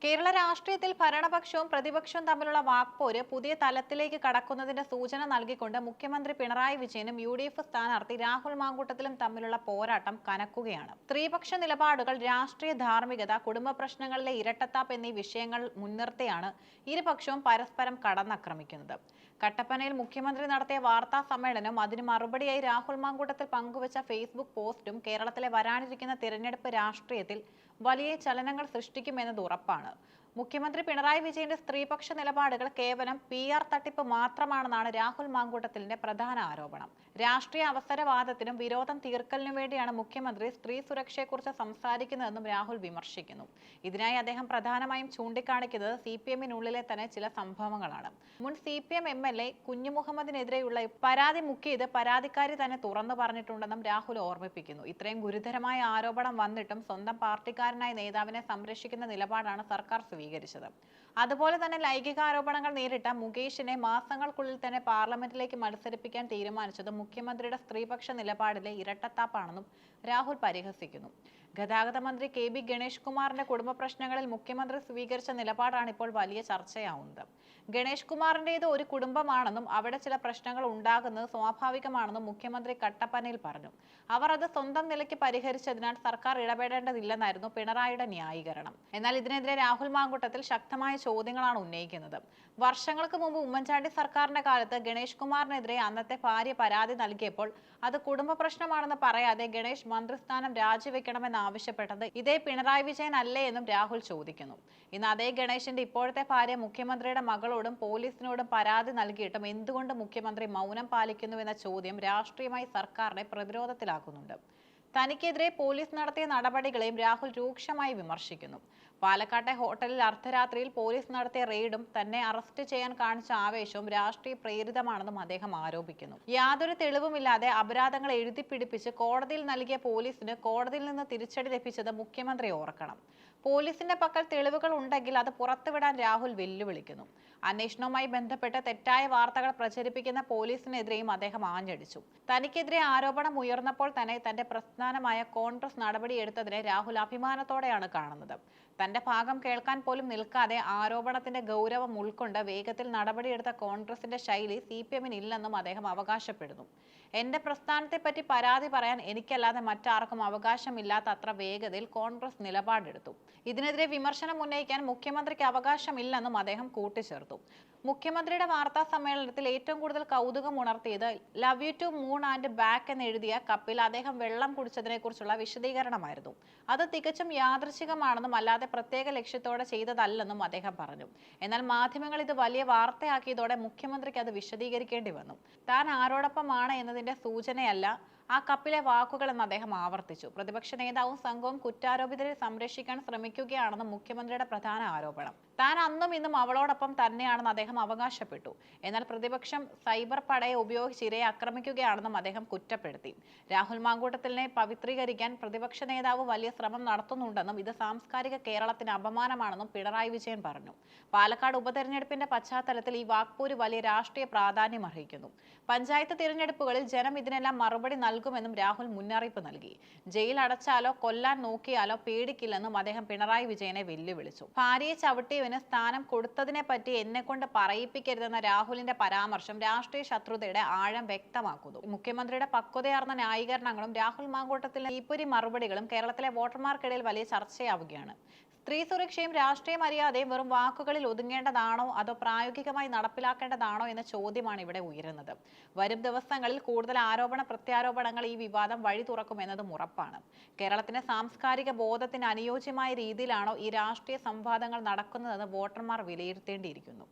കേരള രാഷ്ട്രീയത്തിൽ ഭരണപക്ഷവും പ്രതിപക്ഷവും തമ്മിലുള്ള വാക്പോര് പുതിയ തലത്തിലേക്ക് കടക്കുന്നതിന്റെ സൂചന നൽകിക്കൊണ്ട് മുഖ്യമന്ത്രി പിണറായി വിജയനും യു.ഡി.എഫ് സ്ഥാനാർത്ഥി രാഹുൽ മാങ്കൂട്ടത്തിലും തമ്മിലുള്ള പോരാട്ടം കനക്കുകയാണ്. സ്ത്രീപക്ഷ നിലപാടുകൾ, രാഷ്ട്രീയ ധാർമ്മികത, കുടുംബ പ്രശ്നങ്ങളിലെ ഇരട്ടത്താപ്പ് എന്നീ വിഷയങ്ങൾ മുൻനിർത്തിയാണ് ഇരുപക്ഷവും പരസ്പരം കടന്നാക്രമിക്കുന്നത്. കട്ടപ്പനയിൽ മുഖ്യമന്ത്രി നടത്തിയ വാർത്താ സമ്മേളനവും അതിന് മറുപടിയായി രാഹുൽ മാങ്കൂട്ടത്തിൽ പങ്കുവച്ച ഫേസ്ബുക്ക് പോസ്റ്റും കേരളത്തിലെ വരാനിരിക്കുന്ന തിരഞ്ഞെടുപ്പ് രാഷ്ട്രീയത്തിൽ വലിയ ചലനങ്ങൾ സൃഷ്ടിക്കുമെന്നത് ഉറപ്പാണ്. മുഖ്യമന്ത്രി പിണറായി വിജയന്റെ സ്ത്രീപക്ഷ നിലപാടുകൾ കേവലം PR തട്ടിപ്പ് മാത്രമാണെന്നാണ് രാഹുൽ മാങ്കൂട്ടത്തിലിന്റെ പ്രധാന ആരോപണം. രാഷ്ട്രീയ അവസരവാദത്തിനും വിരോധം തീർക്കലിനും വേണ്ടിയാണ് മുഖ്യമന്ത്രി സ്ത്രീ സുരക്ഷയെക്കുറിച്ച് സംസാരിക്കുന്നതെന്നും രാഹുൽ വിമർശിക്കുന്നു. ഇതിനായി അദ്ദേഹം പ്രധാനമായും ചൂണ്ടിക്കാണിക്കുന്നത് CPM-നുള്ളിലെ തന്നെ ചില സംഭവങ്ങളാണ്. മുൻ CPM MLA കുഞ്ഞുമുഹമ്മദിനെതിരെയുള്ള പരാതി മുക്കിയത് പരാതിക്കാരി തന്നെ തുറന്നു പറഞ്ഞിട്ടുണ്ടെന്നും രാഹുൽ ഓർമ്മിപ്പിക്കുന്നു. ഇത്രയും ഗുരുതരമായ ആരോപണം വന്നിട്ടും സ്വന്തം പാർട്ടിക്കാരനായ നേതാവിനെ സംരക്ഷിക്കുന്ന നിലപാടാണ് സർക്കാർ സ്വീകരിച്ചത്. അതുപോലെ തന്നെ ലൈംഗികാരോപണങ്ങൾ നേരിട്ട മുകേഷിനെ മാസങ്ങൾക്കുള്ളിൽ തന്നെ പാർലമെന്റിലേക്ക് മത്സരിപ്പിക്കാൻ തീരുമാനിച്ചത് മുഖ്യമന്ത്രിയുടെ സ്ത്രീപക്ഷ നിലപാടിലെ ഇരട്ടത്താപ്പാണെന്നും രാഹുൽ പരിഹസിക്കുന്നു. ഗതാഗത മന്ത്രി KB ഗണേഷ് കുമാറിന്റെ കുടുംബ പ്രശ്നങ്ങളിൽ മുഖ്യമന്ത്രി സ്വീകരിച്ച നിലപാടാണ് ഇപ്പോൾ വലിയ ചർച്ചയാവുന്നത്. ഗണേഷ് കുമാറിന്റേത് ഒരു കുടുംബമാണെന്നും അവിടെ ചില പ്രശ്നങ്ങൾ ഉണ്ടാകുന്നത് സ്വാഭാവികമാണെന്നും മുഖ്യമന്ത്രി കട്ടപ്പനയിൽ പറഞ്ഞു. അവർ അത് സ്വന്തം നിലയ്ക്ക് പരിഹരിച്ചതിനാൽ സർക്കാർ ഇടപെടേണ്ടതില്ലെന്നായിരുന്നു പിണറായിയുടെ ന്യായീകരണം. എന്നാൽ ഇതിനെതിരെ രാഹുൽ മാങ്കൂട്ടത്തിൽ ശക്തമായ ചോദ്യങ്ങളാണ് ഉന്നയിക്കുന്നത്. വർഷങ്ങൾക്ക് മുമ്പ് ഉമ്മൻചാണ്ടി സർക്കാരിന്റെ കാലത്ത് ഗണേഷ് കുമാറിനെതിരെ അന്നത്തെ ഭാര്യ പരാതി നൽകിയപ്പോൾ അത് കുടുംബ പ്രശ്നമാണെന്ന് പറയാതെ ഗണേഷ് മന്ത്രിസ്ഥാനം രാജിവെക്കണമെന്നാവശ്യപ്പെട്ടത് ഇതേ പിണറായി വിജയൻ അല്ലേ എന്നും രാഹുൽ ചോദിക്കുന്നു. ഇന്ന് അതേ ഗണേഷിന്റെ ഇപ്പോഴത്തെ ഭാര്യ മുഖ്യമന്ത്രിയുടെ മകളോടും പോലീസിനോടും പരാതി നൽകിയിട്ടും എന്തുകൊണ്ട് മുഖ്യമന്ത്രി മൗനം പാലിക്കുന്നുവെന്ന ചോദ്യം രാഷ്ട്രീയമായി സർക്കാരിനെ പ്രതിരോധത്തിലാക്കുന്നുണ്ട്. തനിക്കെതിരെ പോലീസ് നടത്തിയ നടപടികളെയും രാഹുൽ രൂക്ഷമായി വിമർശിക്കുന്നു. പാലക്കാട്ടെ ഹോട്ടലിൽ അർദ്ധരാത്രിയിൽ പോലീസ് നടത്തിയ റെയ്ഡും തന്നെ അറസ്റ്റ് ചെയ്യാൻ കാണിച്ച ആവേശവും രാഷ്ട്രീയ പ്രേരിതമാണെന്നും അദ്ദേഹം ആരോപിക്കുന്നു. യാതൊരു തെളിവുമില്ലാതെ അപരാധങ്ങൾ എഴുതിപ്പിടിപ്പിച്ച് കോടതിയിൽ നൽകിയ പോലീസിന് കോടതിയിൽ നിന്ന് തിരിച്ചടി ലഭിച്ചത് മുഖ്യമന്ത്രി ഓർക്കണം. പോലീസിന്റെ പക്കൽ തെളിവുകൾ ഉണ്ടെങ്കിൽ അത് പുറത്തുവിടാൻ രാഹുൽ വെല്ലുവിളിക്കുന്നു. അന്വേഷണവുമായി ബന്ധപ്പെട്ട് തെറ്റായ വാർത്തകൾ പ്രചരിപ്പിക്കുന്ന പോലീസിനെതിരെയും അദ്ദേഹം ആഞ്ഞടിച്ചു. തനിക്കെതിരെ ആരോപണം ഉയർന്നപ്പോൾ തന്നെ തന്റെ പ്രസ്ഥാനമായ കോൺഗ്രസ് നടപടിയെടുത്തതിനെ രാഹുൽ അഭിമാനത്തോടെയാണ് കാണുന്നത്. തന്റെ ഭാഗം കേൾക്കാൻ പോലും നിൽക്കാതെ ആരോപണത്തിന്റെ ഗൗരവം ഉൾക്കൊണ്ട് വേഗത്തിൽ നടപടിയെടുത്ത കോൺഗ്രസിന്റെ ശൈലി CPM-ന് ഇല്ലെന്നും അദ്ദേഹം അവകാശപ്പെടുന്നു. എന്റെ പ്രസ്ഥാനത്തെപ്പറ്റി പരാതി പറയാൻ എനിക്കല്ലാതെ മറ്റാർക്കും അവകാശമില്ലാത്ത അത്ര വേഗതയിൽ കോൺഗ്രസ് നിലപാടെടുത്തു. ഇതിനെതിരെ വിമർശനം ഉന്നയിക്കാൻ മുഖ്യമന്ത്രിക്ക് അവകാശമില്ലെന്നും അദ്ദേഹം കൂട്ടിച്ചേർത്തു. മുഖ്യമന്ത്രിയുടെ വാർത്താ സമ്മേളനത്തിൽ ഏറ്റവും കൂടുതൽ കൗതുകം ഉണർത്തിയത് love you to moon and back എന്നെഴുതിയ കപ്പിൽ അദ്ദേഹം വെള്ളം കുടിച്ചതിനെ കുറിച്ചുള്ള വിശദീകരണമായിരുന്നു. അത് തികച്ചും യാദൃച്ഛികമാണെന്നും അല്ലാതെ പ്രത്യേക ലക്ഷ്യത്തോടെ ചെയ്തതല്ലെന്നും അദ്ദേഹം പറഞ്ഞു. എന്നാൽ മാധ്യമങ്ങൾ ഇത് വലിയ വാർത്തയാക്കിയതോടെ മുഖ്യമന്ത്രിക്ക് അത് വിശദീകരിക്കേണ്ടി വന്നു. താൻ ആരോടൊപ്പമാണ് എന്നതിന്റെ സൂചനയല്ല ആ കപ്പിലെ വാക്കുകളെന്ന് അദ്ദേഹം ആവർത്തിച്ചു. പ്രതിപക്ഷ നേതാവും സംഘവും കുറ്റാരോപിതരെ സംരക്ഷിക്കാൻ ശ്രമിക്കുകയാണെന്നും മുഖ്യമന്ത്രിയുടെ പ്രധാന ആരോപണം. താൻ അന്നും ഇന്നും അവളോടൊപ്പം തന്നെയാണെന്ന് അദ്ദേഹം അവകാശപ്പെട്ടു. എന്നാൽ പ്രതിപക്ഷം സൈബർ പടയെ ഉപയോഗിച്ച് ഇരയെ ആക്രമിക്കുകയാണെന്നും അദ്ദേഹം കുറ്റപ്പെടുത്തി. രാഹുൽ മാങ്കൂട്ടത്തിലിനെ പവിത്രീകരിക്കാൻ പ്രതിപക്ഷ നേതാവ് വലിയ ശ്രമം നടത്തുന്നുണ്ടെന്നും ഇത് സാംസ്കാരിക കേരളത്തിന് അപമാനമാണെന്നും പിണറായി വിജയൻ പറഞ്ഞു. പാലക്കാട് ഉപതെരഞ്ഞെടുപ്പിന്റെ പശ്ചാത്തലത്തിൽ ഈ വാക്പോര് വലിയ രാഷ്ട്രീയ പ്രാധാന്യം അർഹിക്കുന്നു. പഞ്ചായത്ത് തിരഞ്ഞെടുപ്പുകളിൽ ജനം ഇതിനെല്ലാം മറുപടി നൽകുമെന്നും രാഹുൽ മുന്നറിയിപ്പ് നൽകി. ജയിൽ അടച്ചാലോ കൊല്ലാൻ നോക്കിയാലോ പേടിക്കില്ലെന്നും അദ്ദേഹം പിണറായി വിജയനെ വെല്ലുവിളിച്ചു. ഭാര്യയെ ചവിട്ടിയവന് സ്ഥാനം കൊടുത്തതിനെ പറ്റി എന്നെക്കൊണ്ട് പറയിപ്പിക്കരുതെന്ന രാഹുലിന്റെ പരാമർശം രാഷ്ട്രീയ ശത്രുതയുടെ ആഴം വ്യക്തമാക്കുന്നു. മുഖ്യമന്ത്രിയുടെ പക്വതയാർന്ന ന്യായീകരണങ്ങളും രാഹുൽ മാങ്കൂട്ടത്തിലെ ഈപ്പൊരി മറുപടികളും കേരളത്തിലെ വോട്ടർമാർക്കിടയിൽ വലിയ ചർച്ചയാവുകയാണ്. സ്ത്രീ സുരക്ഷയും രാഷ്ട്രീയ മര്യാദയും വെറും വാക്കുകളിൽ ഒതുങ്ങേണ്ടതാണോ അതോ പ്രായോഗികമായി നടപ്പിലാക്കേണ്ടതാണോ എന്ന ചോദ്യമാണ് ഇവിടെ ഉയരുന്നത്. വരും ദിവസങ്ങളിൽ കൂടുതൽ ആരോപണ പ്രത്യാരോപണങ്ങൾ ഈ വിവാദം വഴി തുറക്കുമെന്നതും ഉറപ്പാണ്. കേരളത്തിന്റെ സാംസ്കാരിക ബോധത്തിന് അനുയോജ്യമായ രീതിയിലാണോ ഈ രാഷ്ട്രീയ സംവാദങ്ങൾ നടക്കുന്നതെന്ന് വോട്ടർമാർ വിലയിരുത്തേണ്ടിയിരിക്കുന്നു.